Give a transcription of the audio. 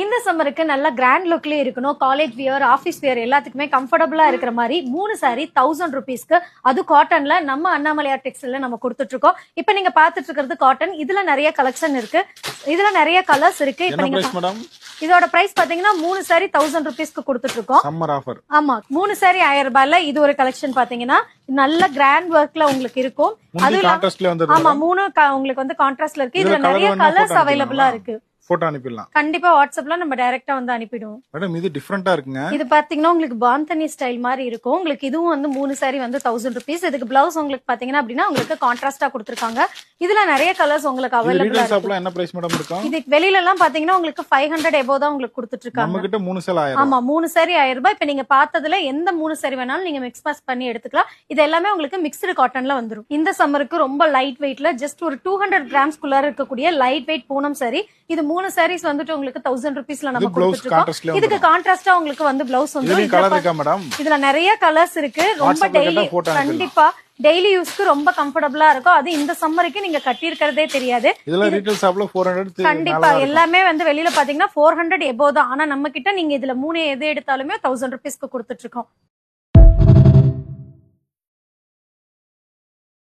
இந்த சம்மருக்கு நல்ல கிராண்ட் லுக்லயே இருக்கணும். காலேஜ் வியர், ஆபீஸ் வியர் எல்லாத்துக்குமே கம்ஃபர்டபுளா இருக்கிற மாதிரி 3 saree 1000 rupeesக்கு, அது காட்டன்ல நம்ம அண்ணாமலையார் டெக்ஸ்டைல்ல நம்ம கொடுத்துட்டு இருக்கோம். இப்ப நீங்க பாத்துட்டு இருக்கிறது காட்டன். இதுல நிறைய கலெக்ஷன் இருக்கு, இதுல நிறைய கலர்ஸ் இருக்கு. இப்ப நீங்க இதோட பிரைஸ் பாத்தீங்கன்னா 3 saree 1000 rupeesக்கு கொடுத்துட்டு இருக்கோம். Summer offer. ஆமா, 3 saree 1000 ரூபாயில இது ஒரு கலெக்ஷன் பாத்தீங்கன்னா நல்ல கிராண்ட் ஒர்க்ல உங்களுக்கு இருக்கும். அது ஆமா, 3 உங்களுக்கு வந்து கான்ட்ராஸ்ட்ல இருக்கு. இதுல நிறைய கலர்ஸ் அவைலபிளா இருக்கு. போட்டோ அனுப்பிடலாம். கண்டிப்பா வாட்ஸ்அப்ல நம்ம டைரக்டா வந்து அனுப்பிடுவோம். மேடம் இது டிஃபரெண்டா இருக்குங்க. இது பாத்தீங்கன்னா உங்களுக்கு பாந்தனி ஸ்டைல் மாதிரி இருக்கும். உங்களுக்கு இதுவும் வந்து 3 saree வந்து 1000 rupees. இதுக்கு பிளவுஸ் உங்களுக்கு பாத்தீங்கன்னா அப்படின்னா உங்களுக்கு கான்ட்ராஸ்டா கொடுத்திருக்காங்க. இதுல நிறைய கலர்ஸ் உங்களுக்கு அவைலபிளா இருக்கு. என்ன பிரைஸ் மேடம் இருக்கும்? இது வெளியில எல்லாம் பாத்தீங்கன்னா உங்களுக்கு 500 above தான் உங்களுக்கு கொடுத்துட்டு இருக்காங்க. நம்ம கிட்ட 3 saree 1000. ஆமா, 3 saree 1000 ரூபாய். இப்ப நீங்க பார்த்ததுல எந்த 3 saree வேணாலும் நீங்க மிக்ஸ் பாஸ் பண்ணி எடுத்துக்கலாம். இது எல்லாமே உங்களுக்கு மிக்ஸ்டு காட்டன்ல வந்துரும். இந்த சம்மருக்கு ரொம்ப லைட் வெயிட்ல ஜஸ்ட் ஒரு 200 grams குள்ள இருக்கக்கூடிய லைட் வெயிட் பூனம் saree. இது 3 sarees வந்துட்டு உங்களுக்கு 1000 rupeesல நம்ம கொடுத்துட்டு இருக்கோம். இதுக்கு கான்ட்ராஸ்டா உங்களுக்கு வந்து பிளவுஸ் வந்து இதுல நிறைய கலர்ஸ் இருக்கு. ரொம்ப டெய்லி கண்டிப்பா டெய்லி யூஸ்க்கு ரொம்ப கம்ஃபர்டபுளா இருக்கும். அது இந்த சம்மருக்கு நீங்க கட்டி இருக்கிறதே தெரியாது. இதெல்லாம் ரீட்டைல் ஷாப்ல 400 கண்டிப்பா எல்லாமே வந்து வெளியில பாத்தீங்கன்னா 400 above தான். ஆனா நம்ம கிட்ட நீங்க இதுல 3 எது எடுத்தாலுமே 1000 rupeesக்கு கொடுத்துட்டு இருக்கோம்.